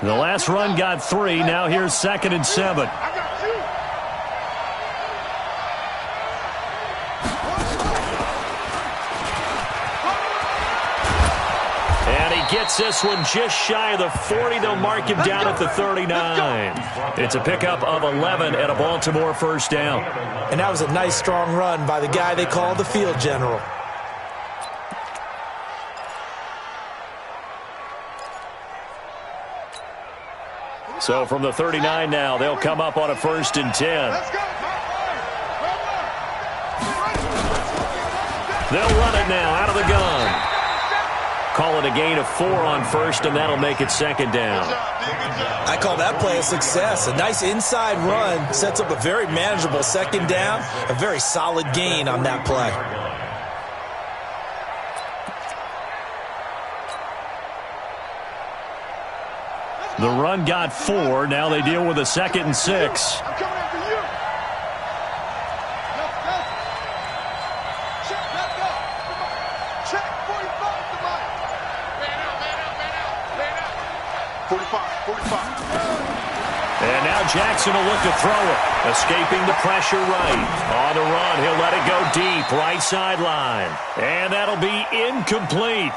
The last run got 3. Now here's 2nd and 7. And he gets this one just shy of the 40. They'll mark him down at the 39. It's a pickup of 11 and a Baltimore first down. And that was a nice, strong run by the guy they call the field general. So from the 39 now, they'll come up on a 1st and 10. They'll run it now out of the gun. Call it a gain of 4 on 1st, and that'll make it 2nd down. I call that play a success. A nice inside run sets up a very manageable 2nd down. A very solid gain on that play. The run got 4. Now they deal with a 2nd and 6. And now Jackson will look to throw it. Escaping the pressure right. On the run, he'll let it go deep. Right sideline. And that'll be incomplete.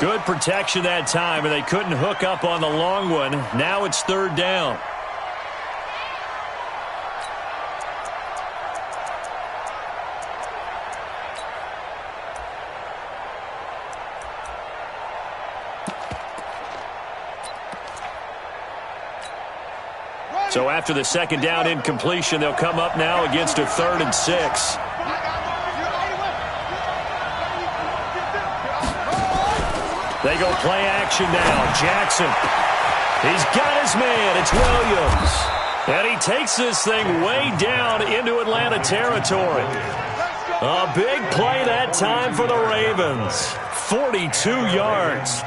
Good protection that time, and they couldn't hook up on the long one. Now it's 3rd down. So after the 2nd down incompletion, they'll come up now against a 3rd and 6. They go play action now. Jackson. He's got his man. It's Williams. And he takes this thing way down into Atlanta territory. A big play that time for the Ravens. 42 yards.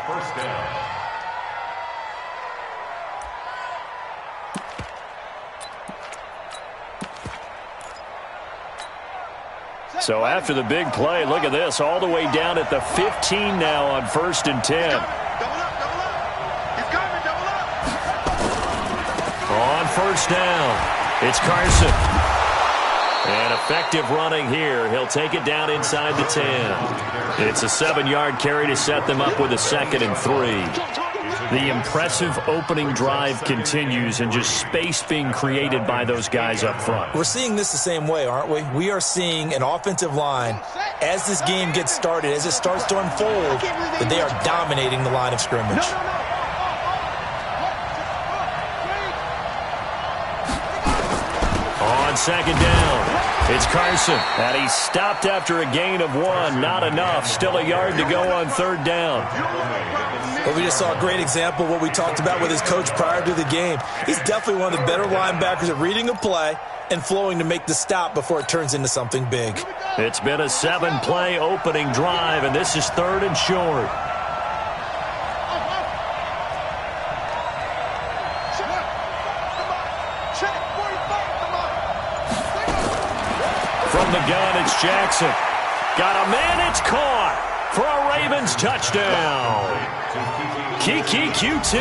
So after the big play, look at this, all the way down at the 15 now on 1st and 10. On 1st down, it's Carson. And effective running here. He'll take it down inside the 10. It's a 7-yard carry to set them up with a 2nd and 3. The impressive opening drive continues, and just space being created by those guys up front. We're seeing this the same way, aren't we? We are seeing an offensive line, as this game gets started, as it starts to unfold, that they are dominating the line of scrimmage. On 2nd down, it's Carson. And he's stopped after a gain of 1. Not enough. Still a yard to go on 3rd down. But we just saw a great example of what we talked about with his coach prior to the game. He's definitely one of the better linebackers at reading a play and flowing to make the stop before it turns into something big. It's been a 7-play opening drive, and this is 3rd and short. From the gun, it's Jackson. Got a man, it's caught for a Ravens touchdown. Kiki QT,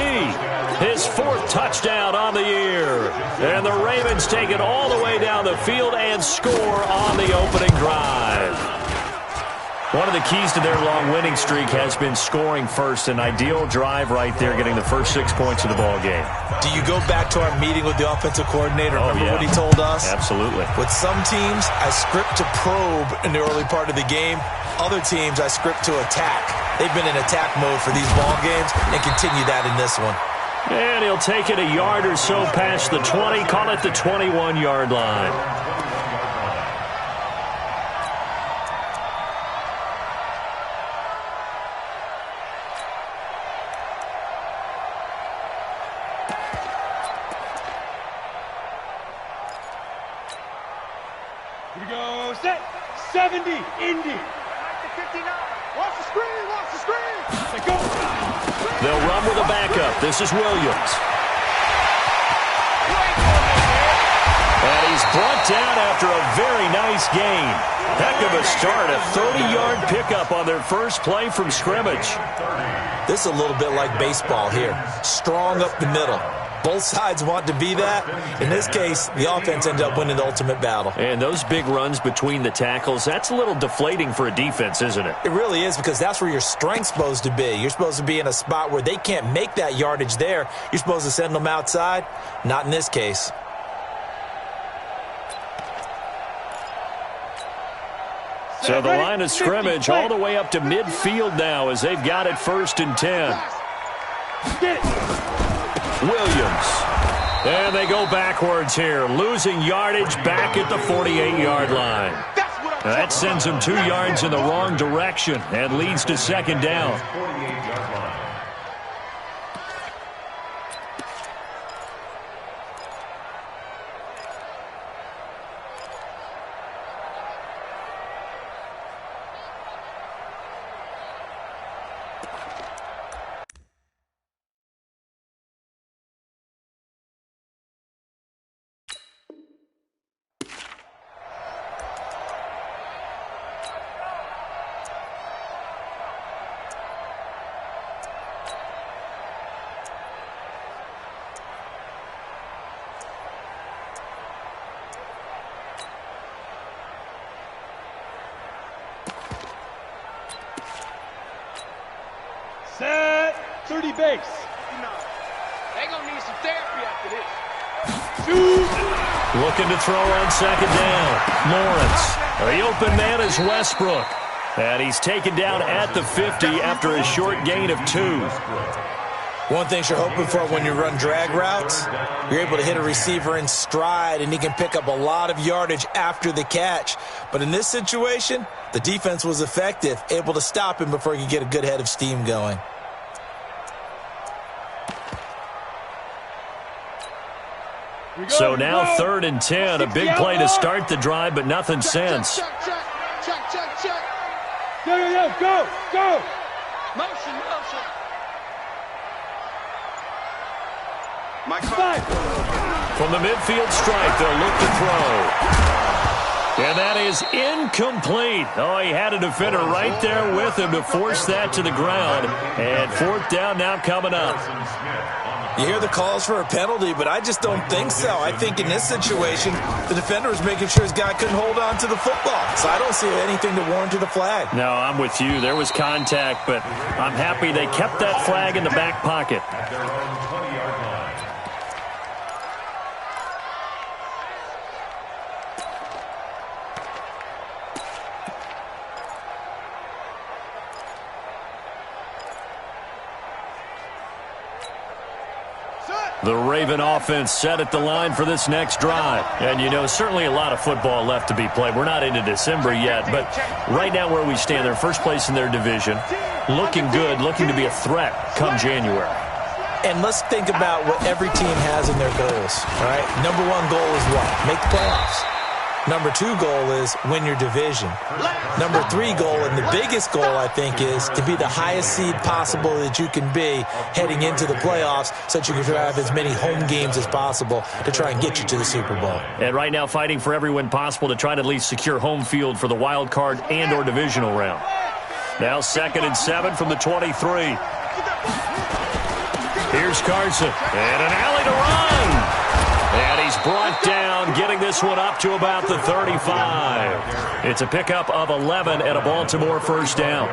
his 4th touchdown on the year. And the Ravens take it all the way down the field and score on the opening drive. One of the keys to their long winning streak has been scoring first. An ideal drive right there, getting the first 6 points of the ball game. Do you go back to our meeting with the offensive coordinator? Remember what he told us? Absolutely. With some teams, I script to probe in the early part of the game. Other teams, I script to attack. They've been in attack mode for these ball games and continue that in this one. And he'll take it a yard or so past the 20, call it the 21-yard line. Here we go, set, 70, Indy. Watch the screen, watch the screen. They go. They'll run with a backup. This is Williams. And he's Brought down after a very nice gain. Heck of a start, a 30-yard pickup on their first play from scrimmage. This is a little bit like baseball here. Strong up the middle. Both sides want to be that. In this case, the offense ended up winning the ultimate battle. And those big runs between the tackles, that's a little deflating for a defense, isn't it? It really is, because that's where your strength's supposed to be. You're supposed to be in a spot where they can't make that yardage there. You're supposed to send them outside. Not in this case. So the line of scrimmage all the way up to midfield now as they've got it 1st and 10. Williams. And they go backwards here, losing yardage back at the 48-yard line. That sends them 2 yards in the wrong direction and leads to 2nd down. Set 30 base. They gonna need some therapy after this. Looking to throw on 2nd down. Lawrence. The open man is Westbrook. And he's taken down at the 50 after a short gain of 2. One thing you're hoping for when you run drag routes, you're able to hit a receiver in stride, and he can pick up a lot of yardage after the catch. But in this situation, the defense was effective, able to stop him before he could get a good head of steam going. So now 3rd and 10, a big play to start the drive, but nothing since. Check. Go. Motion. From the midfield stripe, they'll look to throw. And that is incomplete. Oh, he had a defender right there with him to force that to the ground. And 4th down now coming up. You hear the calls for a penalty, but I just don't think so. I think in this situation, the defender was making sure his guy couldn't hold on to the football. So I don't see anything to warrant a flag. No, I'm with you. There was contact, but I'm happy they kept that flag in the back pocket. The Raven offense set at the line for this next drive. And, you know, certainly a lot of football left to be played. We're not into December yet, but right now where we stand, they're first place in their division. Looking good, looking to be a threat come January. And let's think about what every team has in their goals, all right? Number 1 goal is what? Make the playoffs. Number 2 goal is win your division. Number 3 goal, and the biggest goal, I think, is to be the highest seed possible that you can be heading into the playoffs so that you can have as many home games as possible to try and get you to the Super Bowl. And right now fighting for every win possible to try to at least secure home field for the wild card and or divisional round. Now 2nd and 7 from the 23. Here's Carson. And an alley to run. And he's brought down, getting this one up to about the 35. It's a pickup of 11 and a Baltimore 1st down.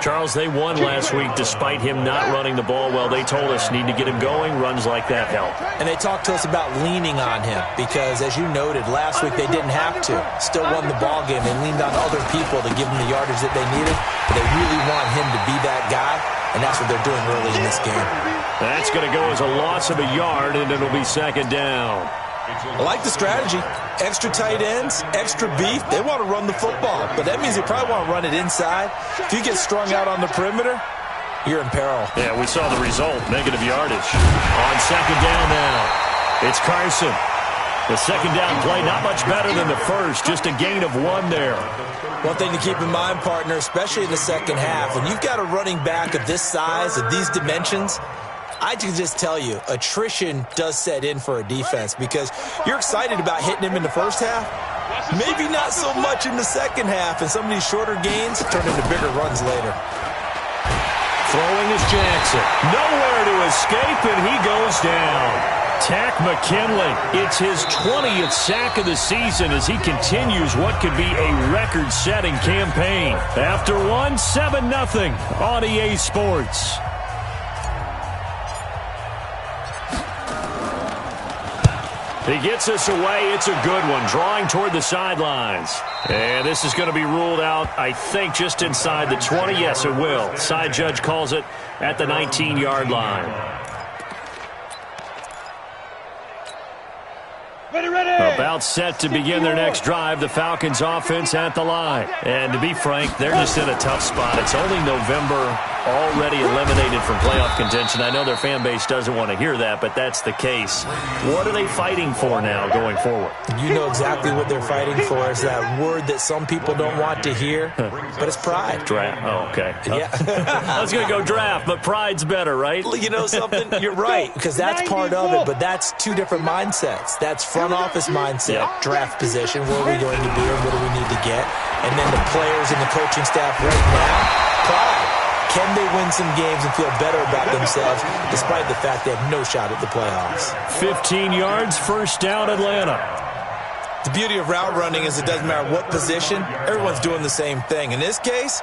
Charles, they won last week despite him not running the ball well. They told us need to get him going. Runs like that help. And they talked to us about leaning on him because, as you noted, last week they didn't have to. Still won the ball game. They leaned on other people to give them the yardage that they needed. But they really want him to be that guy, and that's what they're doing early in this game. That's going to go as a loss of a yard, and it'll be 2nd down. I like the strategy. Extra tight ends, extra beef. They want to run the football, but that means they probably want to run it inside. If you get strung out on the perimeter, you're in peril. Yeah, we saw the result, negative yardage. On 2nd down now, it's Carson. The 2nd down play, not much better than the first, just a gain of 1 there. One thing to keep in mind, partner, especially in the second half, when you've got a running back of this size, of these dimensions, I can just tell you, attrition does set in for a defense because you're excited about hitting him in the first half. Maybe not so much in the second half, and some of these shorter gains turn into bigger runs later. Throwing is Jackson. Nowhere to escape, and he goes down. Tack McKinley. It's his 20th sack of the season as he continues what could be a record-setting campaign. After one, 7-0 on EA Sports. He gets us away. It's a good one, drawing toward the sidelines. And this is going to be ruled out, I think, just inside the 20. Yes, it will. Side judge calls it at the 19-yard line. About set to begin their next drive. The Falcons offense at the line. And to be frank, they're just in a tough spot. It's only November, already eliminated from playoff contention. I know their fan base doesn't want to hear that, but that's the case. What are they fighting for now going forward? You know exactly what they're fighting for. Is that word that some people don't want to hear, but it's pride. Draft. Oh, okay. Yeah. I was going to go draft, but pride's better, right? You know something? You're right, because that's part of it, but that's two different mindsets. That's front office mindset, draft position, where are we going to be and what do we need to get? And then the players and the coaching staff right now, pride. Can they win some games and feel better about themselves despite the fact they have no shot at the playoffs? 15 yards, first down, Atlanta. The beauty of route running is it doesn't matter what position, everyone's doing the same thing. In this case,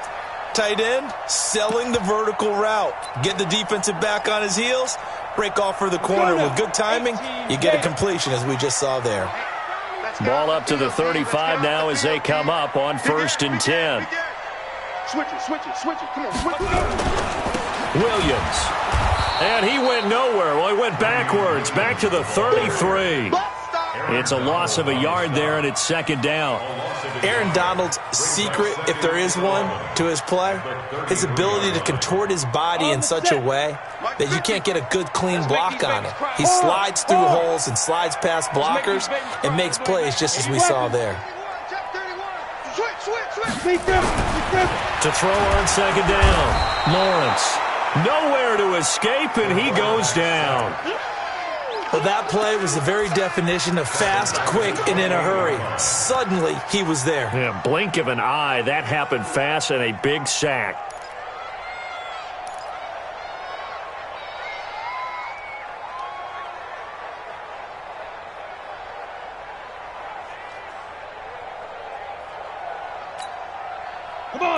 tight end, selling the vertical route. Get the defensive back on his heels, break off for the corner. With good timing, you get a completion, as we just saw there. Ball up to the 35 now as they come up on 1st and 10. Switch it. Come on, switch it. Williams. And he went nowhere. Well, he went backwards, back to the 33. It's a loss of a yard there, and it's 2nd down. Aaron Donald's secret, if there is one, to his play, his ability to contort his body in such a way that you can't get a good, clean block on it. He slides through holes and slides past blockers and makes plays just as we saw there. To throw on 2nd down, Lawrence. Nowhere to escape, and he goes down. Well, that play was the very definition of fast, quick, and in a hurry. Suddenly, he was there. Yeah, blink of an eye. That happened fast and a big sack.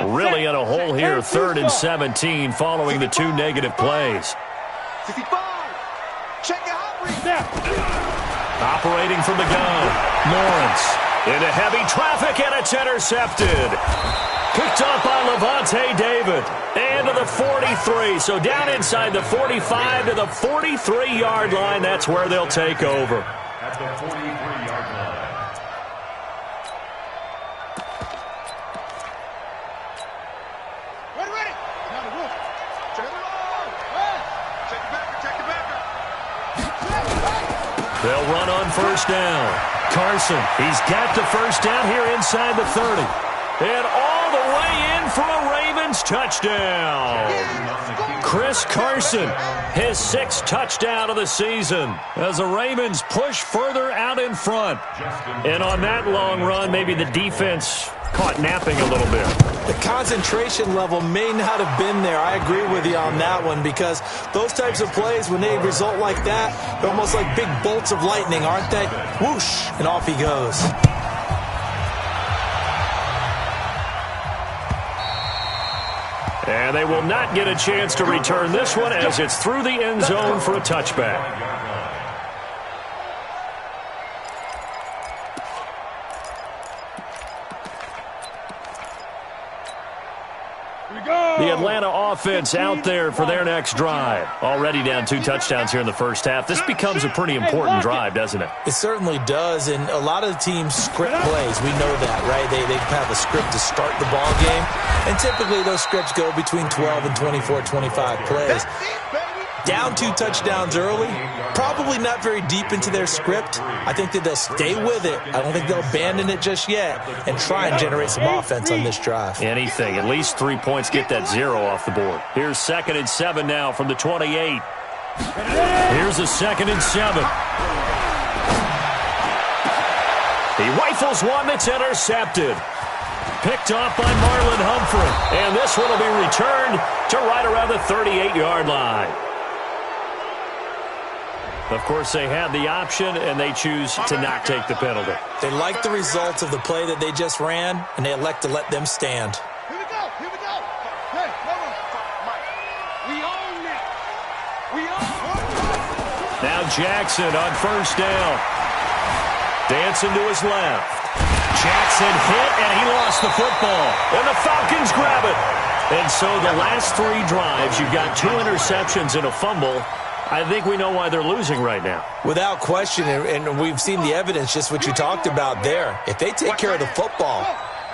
Really in a hole here, 3rd and 17 following the 2 negative plays. 55. Check it out. Operating from the gun, Lawrence into heavy traffic, and it's intercepted. Picked up by Levante David. And to the 43, so down inside the 45 to the 43-yard line. That's where they'll take over. At the 43-yard line. They'll run on 1st down. Carson, he's got the 1st down here inside the 30. And all the way in for a Ravens touchdown. Chris Carson, his 6th touchdown of the season as the Ravens push further out in front. And on that long run, maybe the defense caught napping a little bit. The concentration level may not have been there. I agree with you on that one, because those types of plays, when they result like that, they're almost like big bolts of lightning, aren't they? Whoosh, and off he goes. And they will not get a chance to return this one as it's through the end zone for a touchback. The Atlanta offense out there for their next drive. Already down 2 touchdowns here in the first half. This becomes a pretty important drive, doesn't it? It certainly does, and a lot of the teams script plays. We know that, right? They have a script to start the ball game, and typically those scripts go between 12 and 24, 25 plays. Down 2 touchdowns early, probably not very deep into their script. I think that they'll stay with it. I don't think they'll abandon it just yet and try and generate some offense on this drive. Anything. At least 3 points, get that 0 off the board. Here's 2nd and 7 now from the 28. Here's a 2nd and 7. He rifles one that's intercepted. Picked off by Marlon Humphrey. And this one will be returned to right around the 38-yard line. Of course, they had the option, and they choose to not take the penalty. They like the results of the play that they just ran, and they elect to let them stand. Here we go. Here we go. Hey, we own it. We own it. Now Jackson on 1st down. Dancing to his left. Jackson hit, and he lost the football. And the Falcons grab it. And so the last 3 drives, you've got 2 interceptions and a fumble. I think we know why they're losing right now. Without question, and we've seen the evidence, just what you talked about there. If they take care of the football,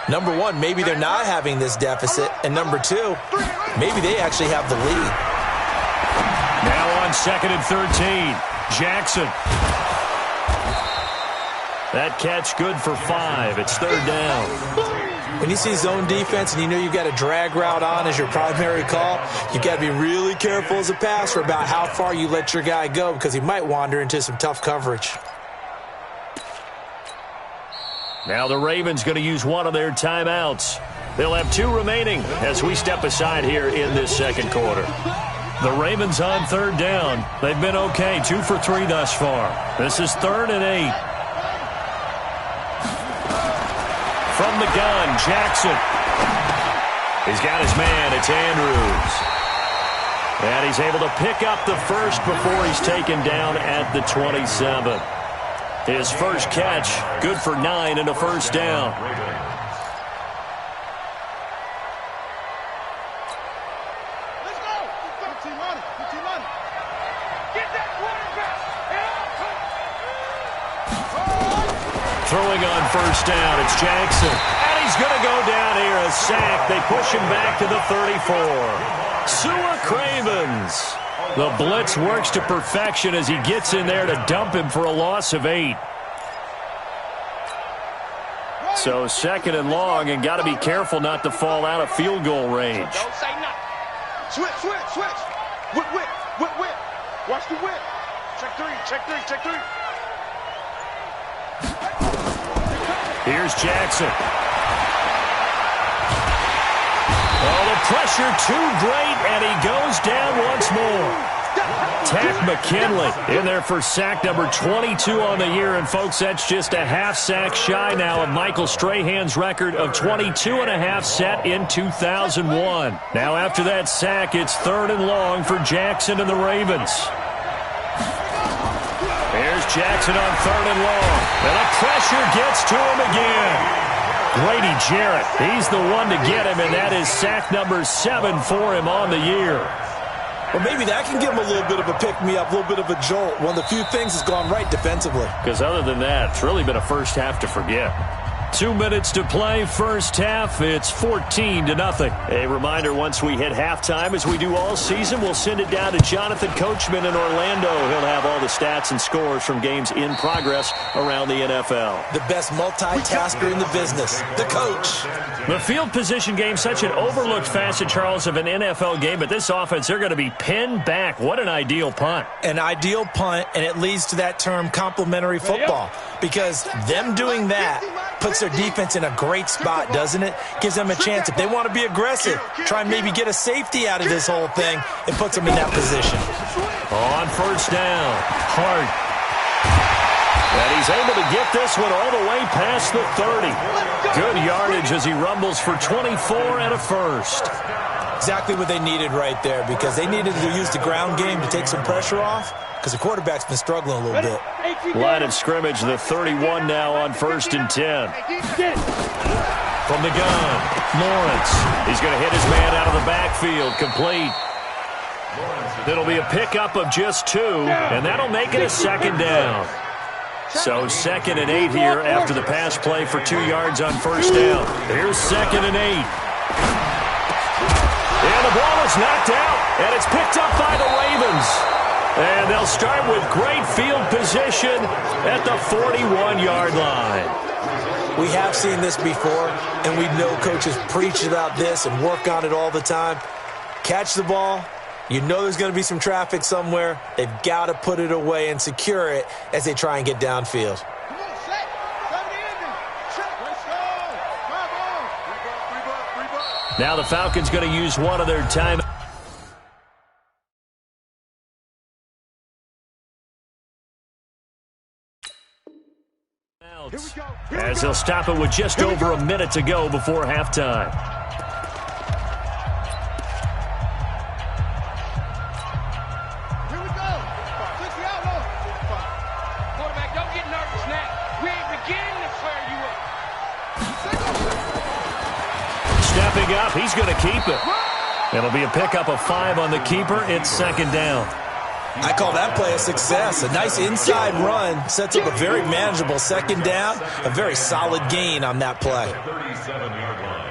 number one, maybe they're not having this deficit, and number 2, maybe they actually have the lead. Now on 2nd and 13, Jackson. That catch good for 5. It's 3rd down. When you see zone defense and you know you've got a drag route on as your primary call, you've got to be really careful as a passer about how far you let your guy go because he might wander into some tough coverage. Now the Ravens going to use one of their timeouts. They'll have 2 remaining as we step aside here in this 2nd quarter. The Ravens on 3rd down. They've been okay, 2 for 3 thus far. This is 3rd and 8. From the gun, Jackson. He's got his man. It's Andrews. And he's able to pick up the first before he's taken down at the 27. His first catch, good for 9 and a 1st down. Let's go. Get your money. Get your money. Get that quarterback. Throwing on 1st down, it's Jackson. And he's going to go down here, a sack. They push him back to the 34. Sua Cravens. The blitz works to perfection as he gets in there to dump him for a loss of 8. So 2nd and long, and got to be careful not to fall out of field goal range. Don't say nothing. Switch, switch, switch. Whip, whip, whip, whip. Watch the whip. Check 3, check 3, check 3. Here's Jackson. Oh, the pressure too great, and he goes down once more. Tack McKinley in there for sack number 22 on the year. And, folks, that's just a half sack shy now of Michael Strahan's record of 22.5 set in 2001. Now, after that sack, it's 3rd and long for Jackson and the Ravens. Here's Jackson on 3rd and long. And the pressure gets to him again. Grady Jarrett, he's the one to get him, and that is sack number 7 for him on the year. Well, maybe that can give him a little bit of a pick-me-up, a little bit of a jolt. One of the few things that's gone right defensively. Because other than that, it's really been a first half to forget. 2 minutes to play, first half. It's 14-0. A reminder, once we hit halftime, as we do all season, we'll send it down to Jonathan Coachman in Orlando. He'll have all the stats and scores from games in progress around the NFL. The best multitasker in the business, the coach. The field position game, such an overlooked facet, Charles, of an NFL game, but this offense, they're going to be pinned back. What an ideal punt. An ideal punt, and it leads to that term complementary football. Because them doing that puts their defense in a great spot, doesn't it? Gives them a chance. If they want to be aggressive, try and maybe get a safety out of this whole thing, it puts them in that position. On first down, Hart. And he's able to get this one all the way past the 30. Good yardage as he rumbles for 24 and a first. Exactly what they needed right there, because they needed to use the ground game to take some pressure off, because the quarterback's been struggling a little bit. Line of scrimmage, the 31 now on 1st and 10. From the gun, Lawrence. He's going to hit his man out of the backfield, complete. It'll be a pickup of just 2, and that'll make it a 2nd down. So 2nd and 8 here after the pass play for 2 yards on 1st down. Here's 2nd and 8. And the ball is knocked out, and it's picked up by the Ravens. And they'll start with great field position at the 41-yard line. We have seen this before, and we know coaches preach about this and work on it all the time. Catch the ball, You know there's going to be some traffic somewhere. They've got to put it away and secure it as they try and get downfield. Come on, set. 70 in there. Check. Let's go. Come on. Free ball. Now the Falcons going to use one of their time. As they'll stop it with just over a minute to go before halftime. Here we go. 60 out low. Quarterback, don't get nervous now. We ain't beginning to flare you up. Stepping up, he's going to keep it. It'll be a pickup of 5 on the keeper. It's second down. I call that play a success. A nice inside run sets up a very manageable second down. A very solid gain on that play. 37-yard line.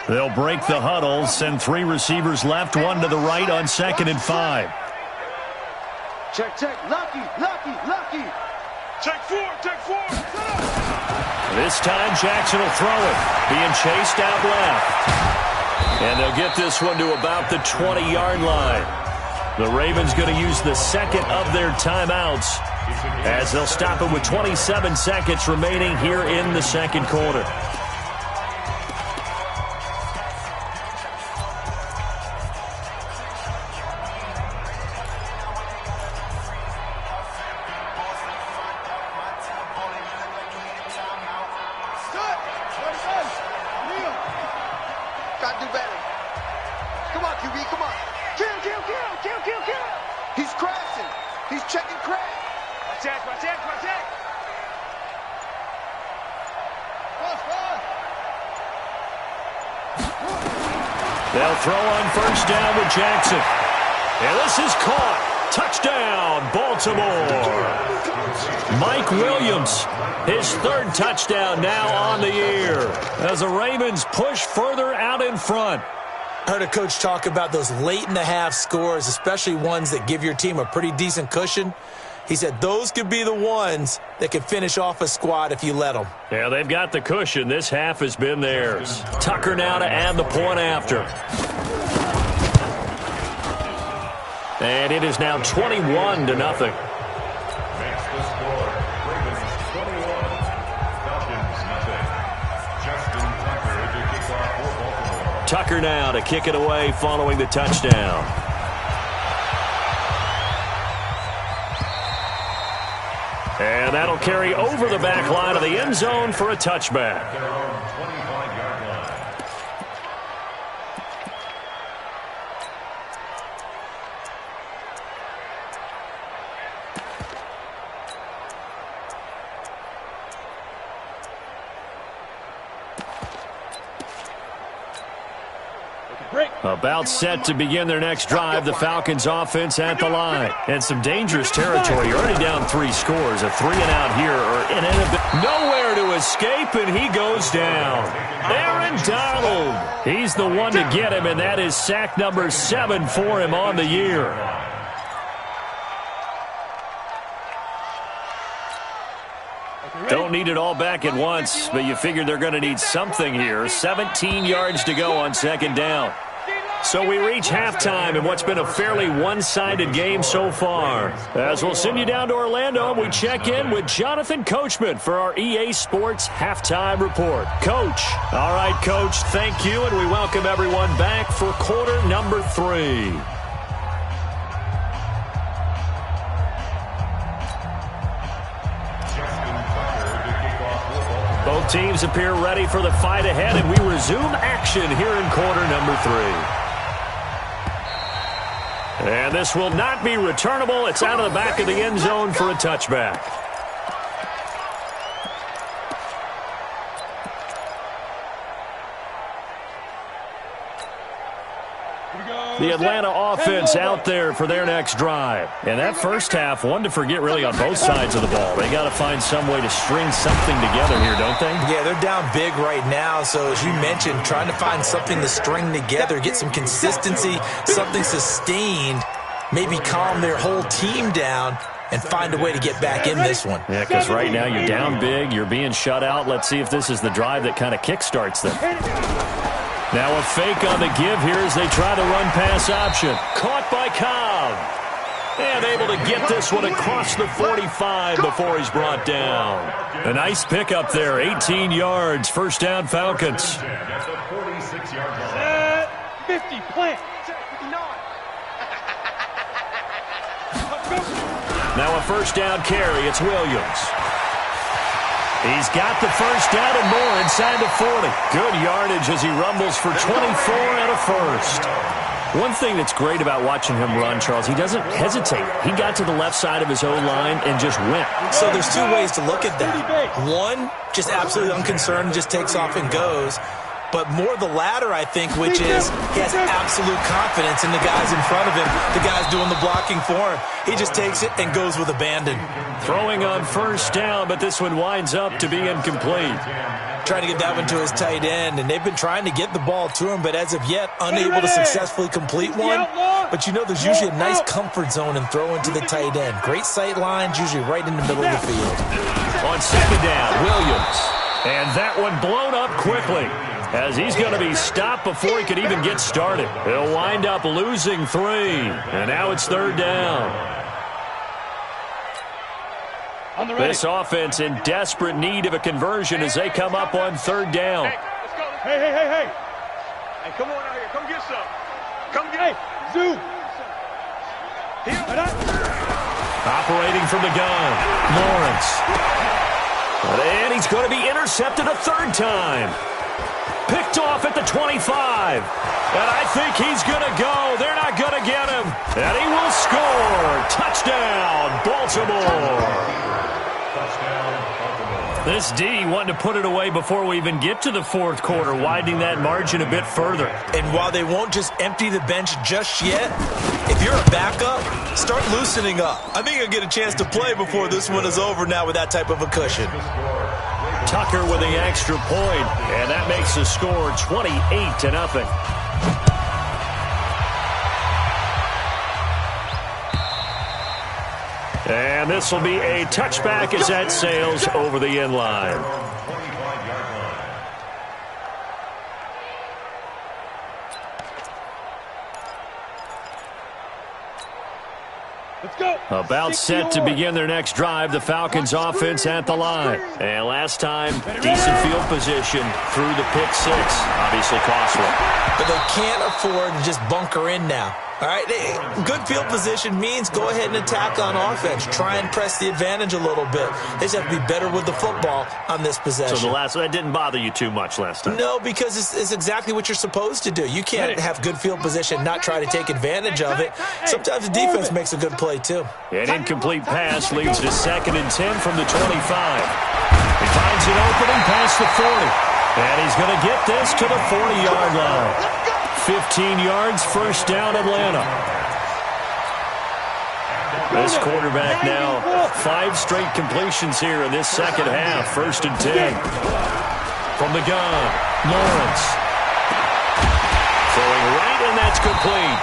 They'll break the huddle, send 3 receivers left, 1 to the right on 2nd and 5. Check. Lucky. Check 4. This time Jackson will throw it, being chased out left. And they'll get this one to about the 20-yard line. The Ravens going to use the second of their timeouts as they'll stop it with 27 seconds remaining here in the second quarter. Gotta do better. Come on, QB, come on. Kill. He's crashing. He's checking crash. Watch that. They'll throw on first down with Jackson. And this is caught. Touchdown, Baltimore. Mike Williams, his 3rd touchdown now on the year as the Ravens push further out in front. I heard a coach talk about those late-in-the-half scores, especially ones that give your team a pretty decent cushion. He said those could be the ones that could finish off a squad if you let them. Yeah, they've got the cushion. This half has been theirs. Tucker now to add the point after. And it is now 21-0. Makes the score. Ravens 21, Falcons nothing. Justin Tucker to kick off for Baltimore. Tucker now to kick it away following the touchdown. And that'll carry over the back line of the end zone for a touchback. Their own 25-yard line. About set to begin their next drive, the Falcons offense at the line. And some dangerous territory. You're already down 3 scores. A 3-and-out here or an nowhere to escape, and he goes down. Aaron Donald. He's the one to get him, and that is sack number 7 for him on the year. Don't need it all back at once, but you figure they're going to need something here. 17 yards to go on second down. So we reach halftime in what's been a fairly one-sided game so far. As we'll send you down to Orlando, we check in with Jonathan Coachman for our EA Sports Halftime Report. Coach. All right, Coach, thank you, and we welcome everyone back for quarter number 3. Both teams appear ready for the fight ahead, and we resume action here in quarter number 3. And this will not be returnable. It's out of the back of the end zone for a touchback. The Atlanta offense out there for their next drive. And that first half, one to forget really on both sides of the ball. They got to find some way to string something together here, don't they? Yeah, they're down big right now. So as you mentioned, trying to find something to string together, get some consistency, something sustained, maybe calm their whole team down and find a way to get back in this one. Yeah, because right now you're down big, you're being shut out. Let's see if this is the drive that kind of kickstarts them. Now a fake on the give here as they try the run-pass option. Caught by Cobb. And able to get this one across the 45 before he's brought down. A nice pickup there, 18 yards. First down, Falcons. At the 46-yard line. Set 50, plant. Set 59. Let's go. Now a first down carry. It's Williams. He's got the first down and more inside the 40. Good yardage as he rumbles for 24 and a first. One thing that's great about watching him run, Charles, he doesn't hesitate. He got to the left side of his O-line and just went. So there's two ways to look at that. One, just absolutely unconcerned, just takes off and goes. But more the latter, I think, which is he has absolute confidence in the guys in front of him, the guys doing the blocking for him. He just takes it and goes with abandon. Throwing on first down, but this one winds up to be incomplete. Trying to get that one to his tight end, and they've been trying to get the ball to him, but as of yet, unable to successfully complete one. But you know there's usually a nice comfort zone in throwing to the tight end. Great sight lines, usually right in the middle of the field. On second down, Williams. And that one blown up quickly, as he's going to be stopped before he could even get started. He'll wind up losing 3, and now it's third down. This offense in desperate need of a conversion as they come up on third down. Hey, let's go. Hey. Hey, come on out here. Come get some. Come Hey, get Zoo. Operating from the gun, Lawrence. And he's going to be intercepted a third time. Picked off at the 25. And I think he's going to go. They're not going to get him. And he will score. Touchdown, Baltimore. This D wanting to put it away before we even get to the fourth quarter, widening that margin a bit further. And while they won't just empty the bench just yet, if you're a backup, start loosening up. I think you'll get a chance to play before this one is over now with that type of a cushion. Tucker with the extra point, and that makes the score 28-0. And this will be a touchback as that sails over the end line. Let's go. About set to begin their next drive, the Falcons offense at the line. And last time, decent field position through the pick 6. Obviously costly. But they can't afford to just bunker in now. All right, good field position means go ahead and attack on offense. Try and press the advantage a little bit. They just have to be better with the football on this possession. So that didn't bother you too much last time? No, because it's exactly what you're supposed to do. You can't have good field position, not try to take advantage of it. Sometimes the defense makes a good play, too. An incomplete pass leads to 2nd and 10 from the 25. He finds an opening past the 40. And he's going to get this to the 40-yard line. 15 yards, first down, Atlanta. This quarterback now, 5 straight completions here in this second half. 1st and 10. From the gun, Lawrence. Throwing right, and that's complete.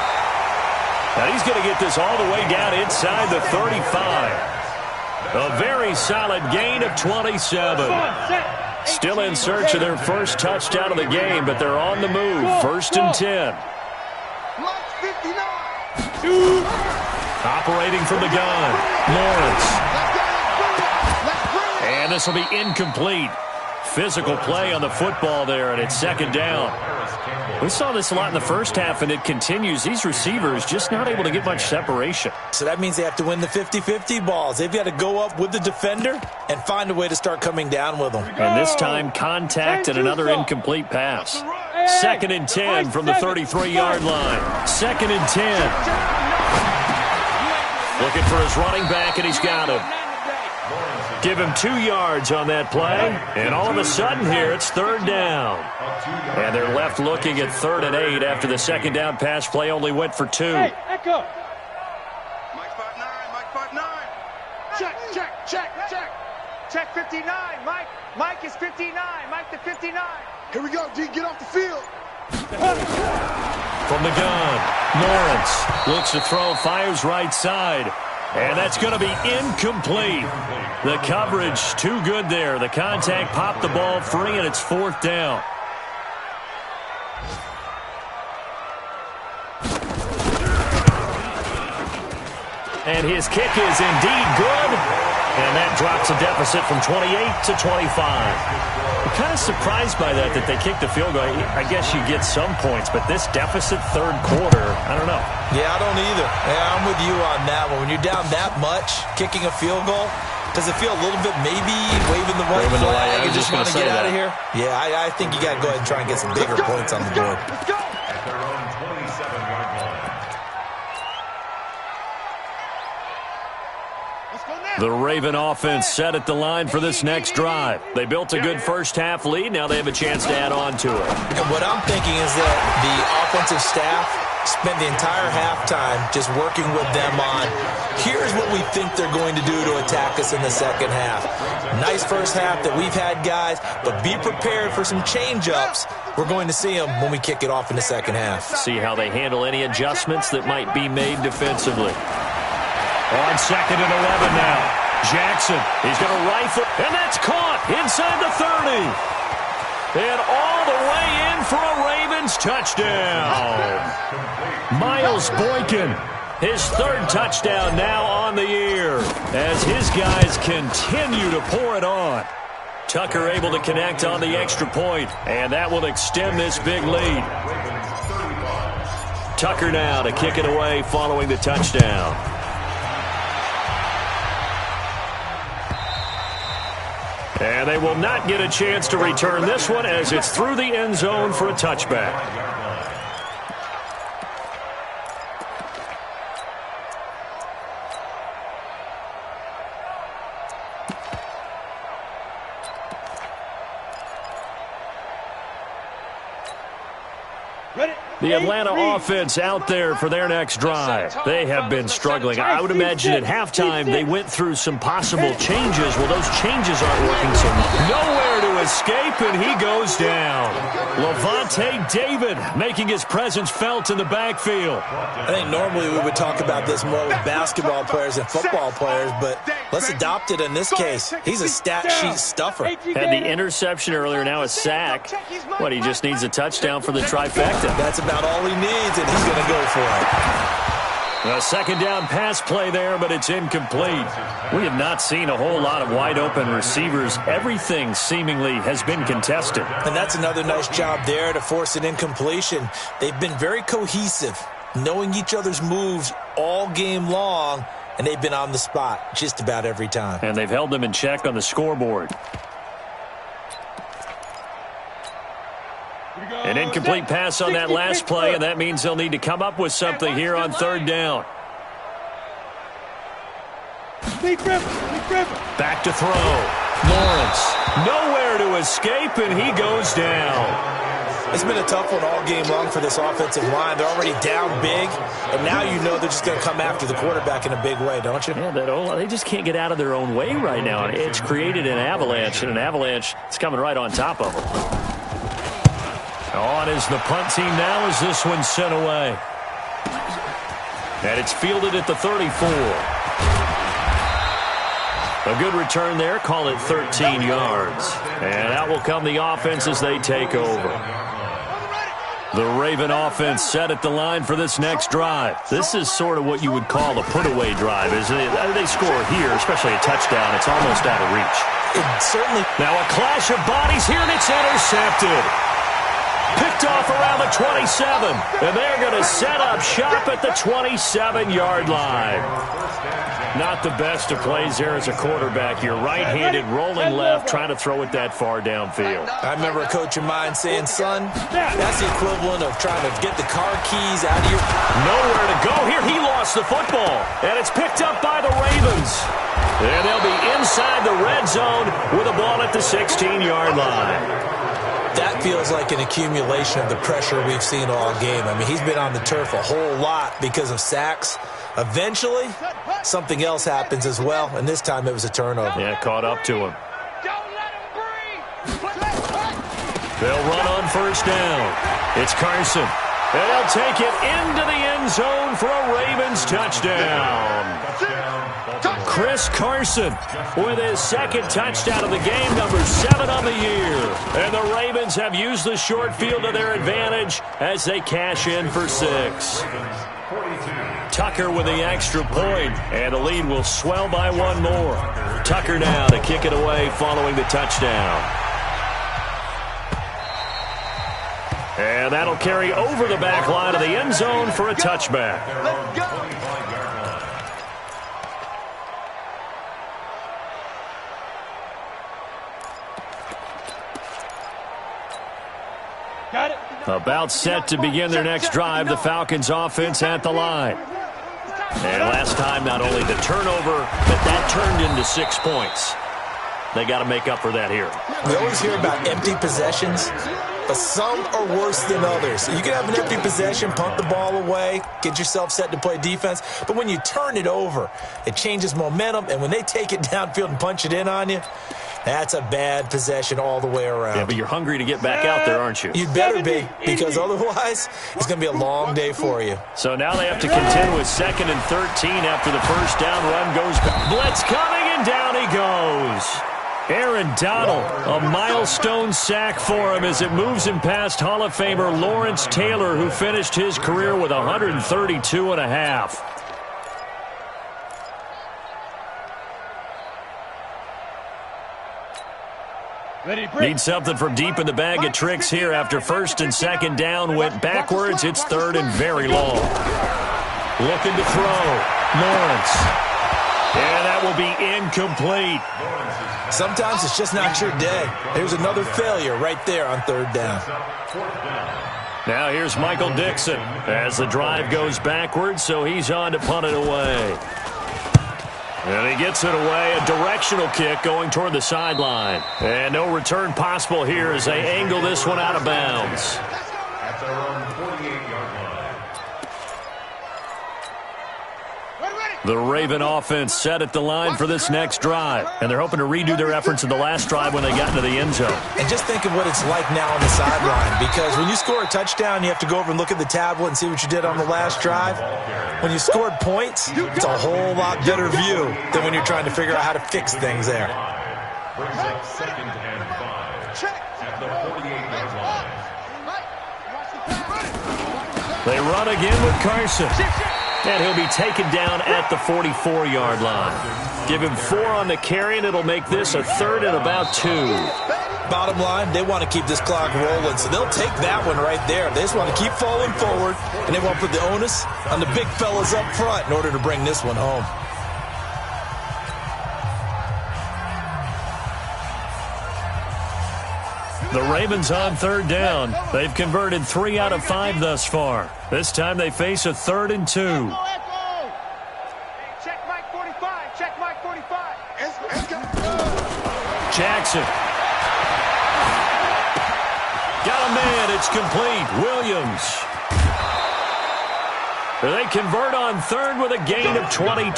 Now he's going to get this all the way down inside the 35. A very solid gain of 27. Still in search of their first touchdown of the game, but they're on the move. 1st and 10. Operating from the gun, Lawrence. And this will be incomplete. Physical play on the football there, and it's 2nd down. We saw this a lot in the first half, and it continues. These receivers just not able to get much separation. So that means they have to win the 50-50 balls. They've got to go up with the defender and find a way to start coming down with them. And this time, contact and another incomplete pass. 2nd and 10 from the 33-yard line. 2nd and 10. Looking for his running back, and he's got him. Give him 2 yards on that play, and all of a sudden here, it's 3rd down. And they're left looking at 3rd and 8 after the 2nd down pass play only went for 2. Hey, Echo. Mike 5'9", Mike 5'9". Check 59, Mike. Mike is 59. Mike the 59. Here we go, D. Get off the field. From the gun, Lawrence looks to throw, fires right side. And that's going to be incomplete. The coverage too good there. The contact popped the ball free, and it's 4th down. And his kick is indeed good. And that drops a deficit from 28 to 25. I'm kind of surprised by that they kicked the field goal. I guess you get some points, but this deficit 3rd quarter, I don't know. Yeah, I don't either. Yeah, I'm with you on that one. When you're down that much, kicking a field goal, does it feel a little bit maybe waving the white flag and just want to get out of here? Yeah, I think you got to go ahead and try and get some bigger points on the board. At their own 27-yard line. The Raven offense set at the line for this next drive. They built a good first-half lead. Now they have a chance to add on to it. And what I'm thinking is that the offensive staff spent the entire halftime just working with them on, here's what we think they're going to do to attack us in the second half. Nice first half that we've had, guys, but be prepared for some change-ups. We're going to see them when we kick it off in the second half. See how they handle any adjustments that might be made defensively. On 2nd and 11 now. Jackson, he's going to rifle, and that's caught inside the 30. And all the way in for a Ravens touchdown. Miles Boykin, his 3rd touchdown now on the year as his guys continue to pour it on. Tucker able to connect on the extra point, and that will extend this big lead. Tucker now to kick it away following the touchdown. And they will not get a chance to return this one as it's through the end zone for a touchback. The Atlanta offense out there for their next drive. They have been struggling. I would imagine at halftime they went through some possible changes. Well, those changes aren't working so much. Nowhere to escape, and he goes down. Levante David making his presence felt in the backfield. I think normally we would talk about this more with basketball players and football players, but let's adopt it in this case. He's a stat sheet stuffer. Had the interception earlier, now a sack. What, he just needs a touchdown for the trifecta. That's about all he needs, and he's going to go for it. A 2nd down pass play there, but it's incomplete. We have not seen a whole lot of wide-open receivers. Everything seemingly has been contested. And that's another nice job there to force an incompletion. They've been very cohesive, knowing each other's moves all game long, and they've been on the spot just about every time. And they've held them in check on the scoreboard. An incomplete pass on that last play, and that means they'll need to come up with something here on 3rd down. Back to throw. Lawrence, nowhere to escape, and he goes down. It's been a tough one all game long for this offensive line. They're already down big, and now you know they're just going to come after the quarterback in a big way, don't you? Yeah, they just can't get out of their own way right now. It's created an avalanche, and an avalanche is coming right on top of them. On is the punt team now as this one's sent away. And it's fielded at the 34. A good return there. Call it 13 yards. And out will come the offense as they take over. The Raven offense set at the line for this next drive. This is sort of what you would call a put-away drive. They score here, especially a touchdown. It's almost out of reach. It certainly. Now a clash of bodies here, and it's intercepted. Picked off around the 27, and they're going to set up shop at the 27-yard line. Not the best of plays there as a quarterback. You're right-handed, rolling left, trying to throw it that far downfield. I remember a coach of mine saying, son, that's the equivalent of trying to get the car keys out of your... Nowhere to go here. He lost the football, and it's picked up by the Ravens. And they'll be inside the red zone with a ball at the 16-yard line. That feels like an accumulation of the pressure we've seen all game. I mean, he's been on the turf a whole lot because of sacks. Eventually, something else happens as well, and this time it was a turnover. Yeah, caught up to him. Don't let him breathe. They'll run on 1st down. It's Carson. And he'll take it into the end zone for a Ravens touchdown. Chris Carson with his second touchdown of the game, number 7 on the year. And the Ravens have used the short field to their advantage as they cash in for 6. Tucker with the extra point, and the lead will swell by 1 more. Tucker now to kick it away following the touchdown. And that'll carry over the back line of the end zone for a touchback. Let's go. Got it. About set to begin their next drive, the Falcons offense at the line. And last time, not only the turnover, but that turned into 6 points. They got to make up for that here. We always hear about empty possessions, but some are worse than others. You can have an empty possession, punt the ball away, get yourself set to play defense, but when you turn it over, it changes momentum, and when they take it downfield and punch it in on you, that's a bad possession all the way around. Yeah, but you're hungry to get back out there, aren't you? You'd better be, because otherwise, it's going to be a long day for you. So now they have to contend with 2nd and 13 after the first down run goes back. Blitz coming, and down he goes. Aaron Donald, a milestone sack for him as it moves him past Hall of Famer Lawrence Taylor, who finished his career with 132.5. Need something from deep in the bag of tricks here after 1st and 2nd down went backwards. It's 3rd and very long. Looking to throw. Lawrence. And that will be incomplete. Sometimes it's just not your day. There's another failure right there on 3rd down. Now here's Michael Dixon as the drive goes backwards, so he's on to punt it away. And he gets it away, a directional kick going toward the sideline. And no return possible here as they angle this one out of bounds. At their own 48-yard line. The Raven offense set at the line for this next drive. And they're hoping to redo their efforts in the last drive when they got into the end zone. And just think of what it's like now on the sideline, because when you score a touchdown, you have to go over and look at the tablet and see what you did on the last drive. When you scored points, it's a whole lot better view than when you're trying to figure out how to fix things there. Brings up 2nd and 5 at the 48-yard line. They run again with Carson. And he'll be taken down at the 44-yard line. Give him 4 on the carry, and it'll make this a 3rd and about 2. Bottom line, they want to keep this clock rolling, so they'll take that one right there. They just want to keep falling forward, and they want to put the onus on the big fellas up front in order to bring this one home. The Ravens on 3rd down. They've converted 3 out of 5 thus far. This time they face a 3rd and 2. Check Mike 45. Check Mike 45. Jackson. Got a man. It's complete. Williams. They convert on 3rd with a gain of 22.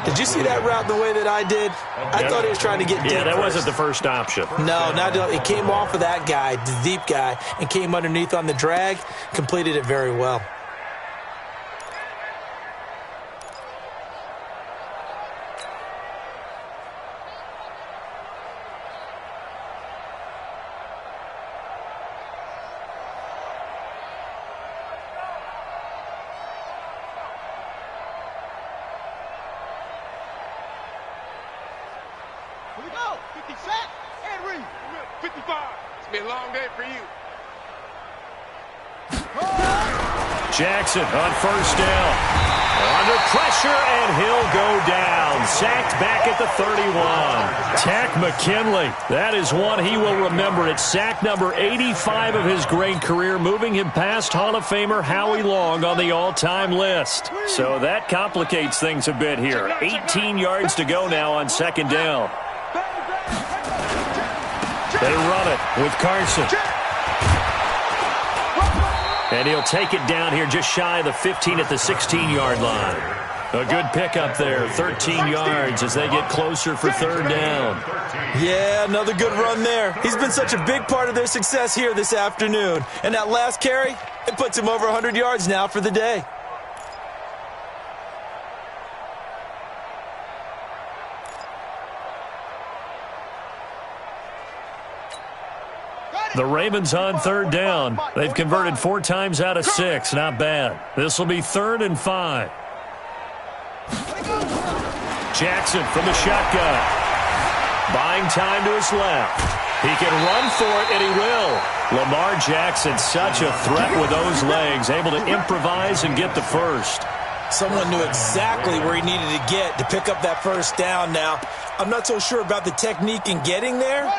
Did you see that route the way that I did? I thought he was trying to get deep. Yeah, that first. wasn't the first option. No, not it came off of that guy, the deep guy, and came underneath on the drag, completed it very well. Here we go. 50 set and read. 55. It's been a long day for you. Jackson on 1st down. Under pressure, and he'll go down. Sacked back at the 31. Tack McKinley. That is one he will remember. It's sack number 85 of his great career, moving him past Hall of Famer Howie Long on the all-time list. So that complicates things a bit here. 18 yards to go now on 2nd down. They run it with Carson. And he'll take it down here just shy of the 15 at the 16-yard line. A good pickup there, 13 yards as they get closer for third down. Yeah, another good run there. He's been such a big part of their success here this afternoon. And that last carry, it puts him over 100 yards now for the day. The Ravens on third down. They've converted 4 times out of 6. Not bad. This will be 3rd and 5. Jackson from the shotgun. Buying time to his left. He can run for it, and he will. Lamar Jackson, such a threat with those legs, able to improvise and get the first. Someone knew exactly where he needed to get to pick up that first down now. I'm not so sure about the technique in getting there,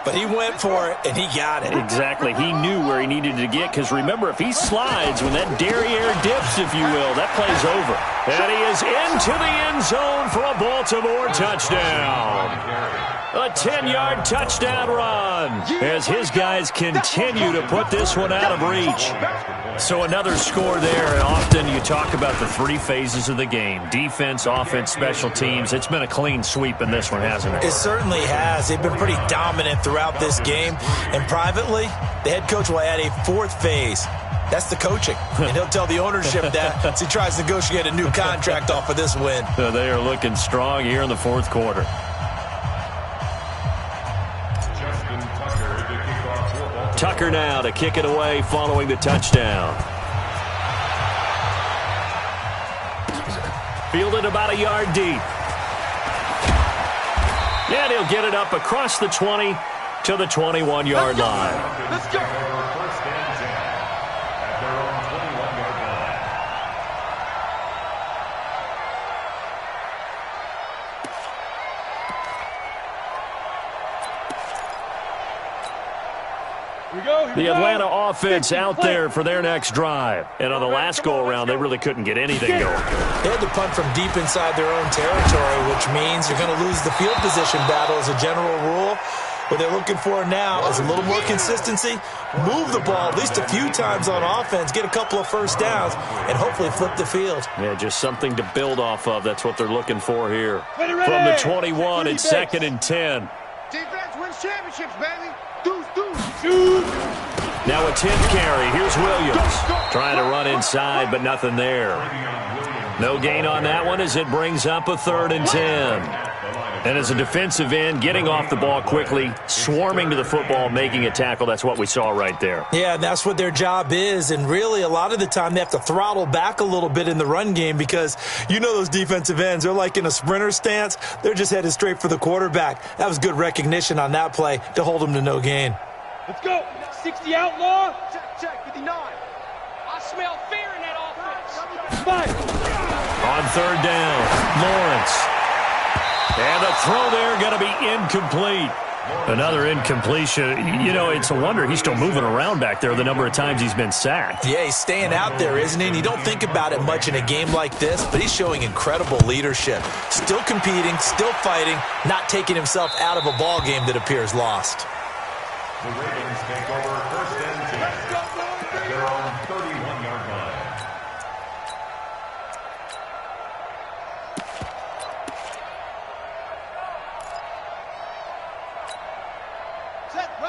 but he went for it, and he got it. Exactly. He knew where he needed to get, because remember, if he slides, when that derriere dips, if you will, that play's over. And he is into the end zone for a Baltimore touchdown. A 10-yard touchdown run as his guys continue to put this one out of reach. So another score there, and often you talk about the 3 phases of the game. Defense, offense, special teams. It's been a clean sweep in this one, hasn't it? It certainly has. They've been pretty dominant throughout this game. And privately, the head coach will add a 4th phase. That's the coaching. And he'll tell the ownership that as he tries to negotiate a new contract off of this win. They are looking strong here in the 4th quarter. Tucker now to kick it away following the touchdown. Fielded about a yard deep. And he'll get it up across the 20 to the 21-yard line. Let's go. The Atlanta offense out there for their next drive. And on the last go-around, they really couldn't get anything going. They had to punt from deep inside their own territory, which means you're going to lose the field position battle as a general rule. What they're looking for now is a little more consistency, move the ball at least a few times on offense, get a couple of first downs, and hopefully flip the field. Yeah, just something to build off of. That's what they're looking for here. From the 21, it's 2nd and 10. Defense wins championships, baby. Deuce. Now a 10th carry. Here's Williams. Trying to run inside, but nothing there. No gain on that one as it brings up a 3rd and 10. And as a defensive end, getting off the ball quickly, swarming to the football, making a tackle, that's what we saw right there. Yeah, and that's what their job is. And really, a lot of the time, they have to throttle back a little bit in the run game because you know those defensive ends, they're like in a sprinter stance. They're just headed straight for the quarterback. That was good recognition on that play to hold them to no gain. Let's go. 60 outlaw. Check, 59. I smell fear in that offense. Fight. On 3rd down, Lawrence. And the throw there going to be incomplete. Another incompletion. You know, it's a wonder he's still moving around back there the number of times he's been sacked. Yeah, he's staying out there, isn't he? And you don't think about it much in a game like this, but he's showing incredible leadership. Still competing, still fighting, not taking himself out of a ball game that appears lost. The Ravens take over 1st and 10 at their own 31-yard line.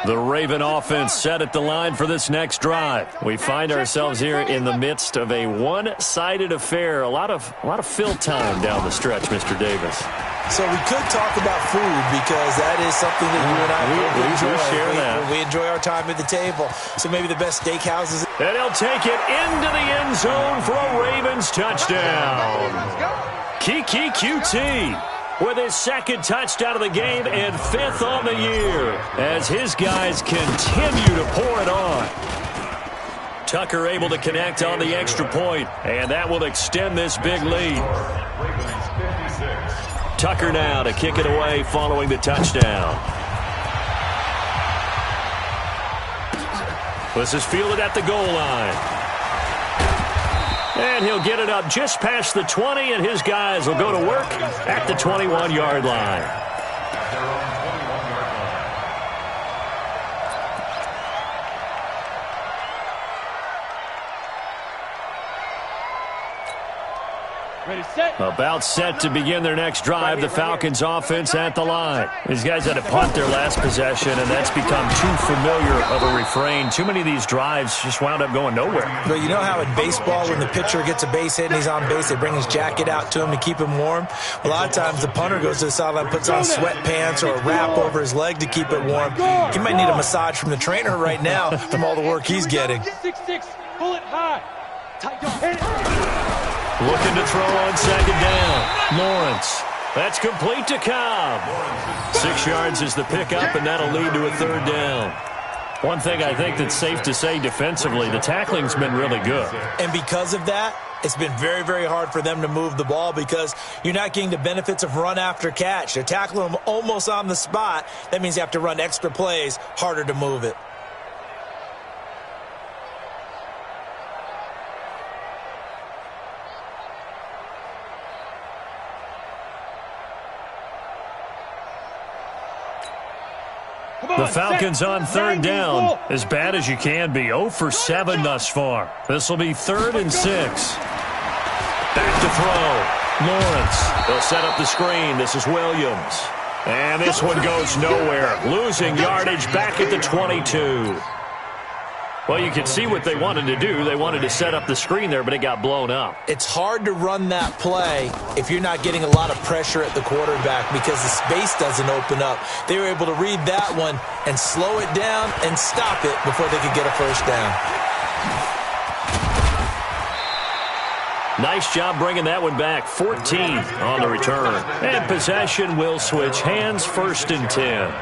The Raven offense set at the line for this next drive. We find ourselves here in the midst of a one-sided affair. A lot of fill time down the stretch, Mr. Davis. So we could talk about food because that is something that you and I enjoy. We share that. We enjoy our time at the table. So maybe the best steakhouses. And he'll take it into the end zone for a Ravens touchdown. Kiki QT with his 2nd touchdown of the game and 5th on the year as his guys continue to pour it on. Tucker able to connect on the extra point, and that will extend this big lead. Ravens 56. Tucker now to kick it away following the touchdown. This is fielded at the goal line. And he'll get it up just past the 20, and his guys will go to work at the 21-yard line. At their own 21-yard line. Ready, set. About set to begin their next drive, the Falcons offense at the line. These guys had to punt their last possession, and that's become too familiar of a refrain. Too many of these drives just wound up going nowhere. But you know how in baseball, when the pitcher gets a base hit and he's on base, they bring his jacket out to him to keep him warm? A lot of times the punter goes to the sideline, puts on sweatpants or a wrap over his leg to keep it warm. He might need a massage from the trainer right now from all the work he's getting. 6-6, pull it high. Tight, hit it. Looking to throw on second down. Lawrence. That's complete to Cobb. 6 yards is the pickup, and that'll lead to a third down. One thing I think that's safe to say defensively, the tackling's been really good. And because of that, it's been very, very hard for them to move the ball because you're not getting the benefits of run after catch. They're tackling them almost on the spot. That means you have to run extra plays, harder to move it. The Falcons on third down, as bad as you can be. 0 for 7 thus far. This will be 3rd and 6. Back to throw. Lawrence. They'll set up the screen. This is Williams. And this one goes nowhere. Losing yardage back at the 22. Well, you can see what they wanted to do. They wanted to set up the screen there, but it got blown up. It's hard to run that play if you're not getting a lot of pressure at the quarterback because the space doesn't open up. They were able to read that one and slow it down and stop it before they could get a first down. Nice job bringing that one back. 14 on the return. And possession will switch hands, 1st and 10.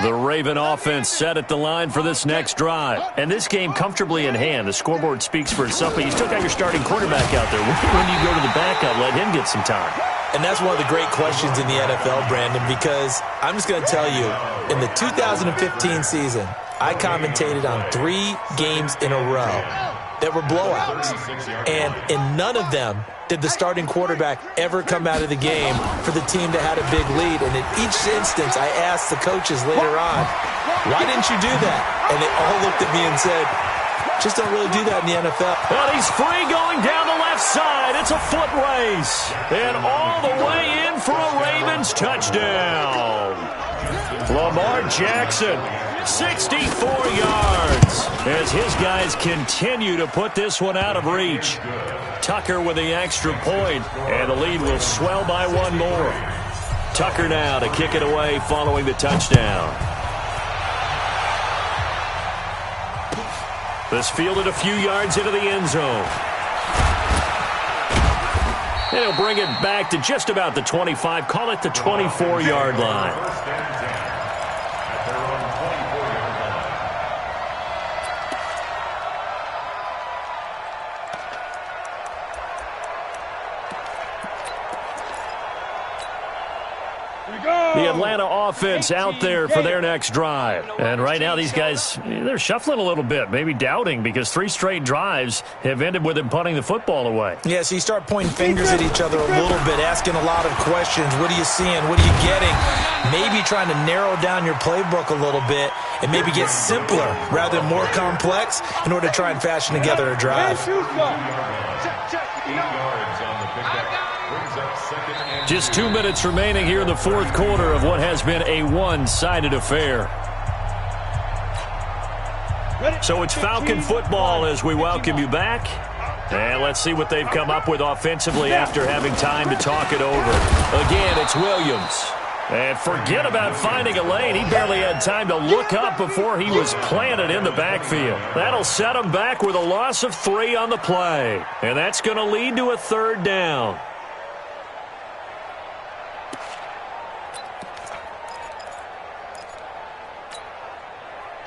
The Raven offense set at the line for this next drive. And this game comfortably in hand. The scoreboard speaks for itself, but you still got your starting quarterback out there. When do you go to the backup, let him get some time? And that's one of the great questions in the NFL, Brandon, because I'm just going to tell you, in the 2015 season, I commentated on 3 games in a row that were blowouts. And in none of them did the starting quarterback ever come out of the game for the team that had a big lead. And in each instance, I asked the coaches later on, why didn't you do that? And they all looked at me and said, just don't really do that in the NFL. Well, he's free going down the left side. It's a foot race. And all the way in for a Ravens touchdown. Lamar Jackson, 64 yards, as his guys continue to put this one out of reach. Tucker with the extra point, and the lead will swell by 1 more. Tucker now to kick it away following the touchdown. This fielded a few yards into the end zone. And he'll bring it back to just about the 25, call it the 24-yard line. The Atlanta offense out there for their next drive. And right now these guys, they're shuffling a little bit, maybe doubting, because 3 straight drives have ended with them punting the football away. Yeah, so you start pointing fingers at each other a little bit, asking a lot of questions. What are you seeing? What are you getting? Maybe trying to narrow down your playbook a little bit and maybe get simpler rather than more complex in order to try and fashion together a drive. 8 yards on the pickup. Brings up 2nd and Just 2 minutes remaining here in the 4th quarter of what has been a one-sided affair. So it's Falcon football as we welcome you back. And let's see what they've come up with offensively after having time to talk it over. Again, it's Williams. And forget about finding a lane. He barely had time to look up before he was planted in the backfield. That'll set him back with a loss of 3 on the play. And that's going to lead to a 3rd down.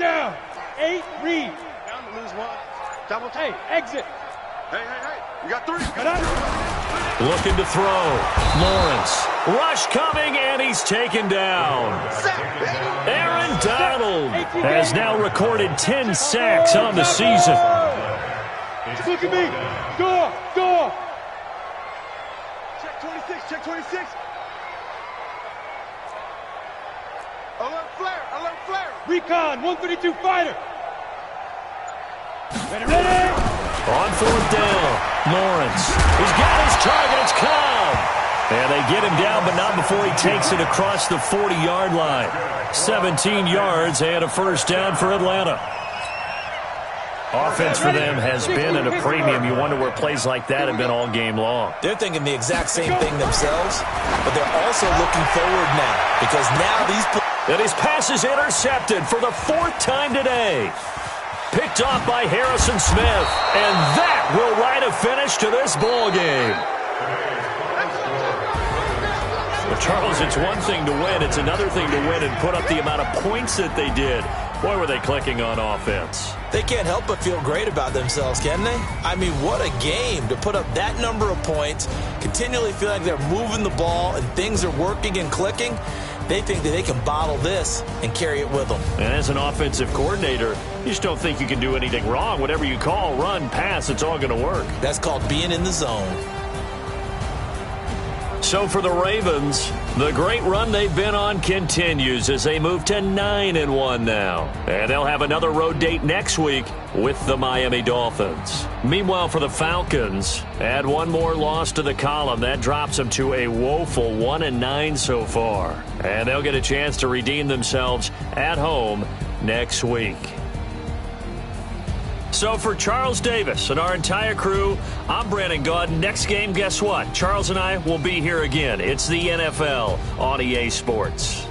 Down. 8, read. Down to lose 1. Double Hey, take. exit. Hey. You got 3. Cut out. Looking to throw. Lawrence. Rush coming, and he's taken down. Aaron Donald has now recorded 10 sacks on the season. Look at me. Go. Go. Check 26. Check 26. Alert flare. Alert flare. Recon. 132 fighter. Ready. On fourth down, Lawrence. He's got his targets come. And they get him down, but not before he takes it across the 40-yard line. 17 yards and a first down for Atlanta. Offense for them has been at a premium. You wonder where plays like that have been all game long. They're thinking the exact same thing themselves, but they're also looking forward now because now these... And his pass is intercepted for the 4th time today. Picked off by Harrison Smith, and that will write a finish to this ball game. Well, Charles, it's one thing to win. It's another thing to win and put up the amount of points that they did. Boy, were they clicking on offense. They can't help but feel great about themselves, can they? I mean, what a game to put up that number of points, continually feel like they're moving the ball and things are working and clicking. They think that they can bottle this and carry it with them. And as an offensive coordinator, you just don't think you can do anything wrong. Whatever you call, run, pass, it's all going to work. That's called being in the zone. So for the Ravens, the great run they've been on continues as they move to 9-1 now. And they'll have another road date next week with the Miami Dolphins. Meanwhile, for the Falcons, add one more loss to the column. That drops them to a woeful 1-9 so far. And they'll get a chance to redeem themselves at home next week. So for Charles Davis and our entire crew, I'm Brandon Gaudin. Next game, guess what? Charles and I will be here again. It's the NFL on EA Sports.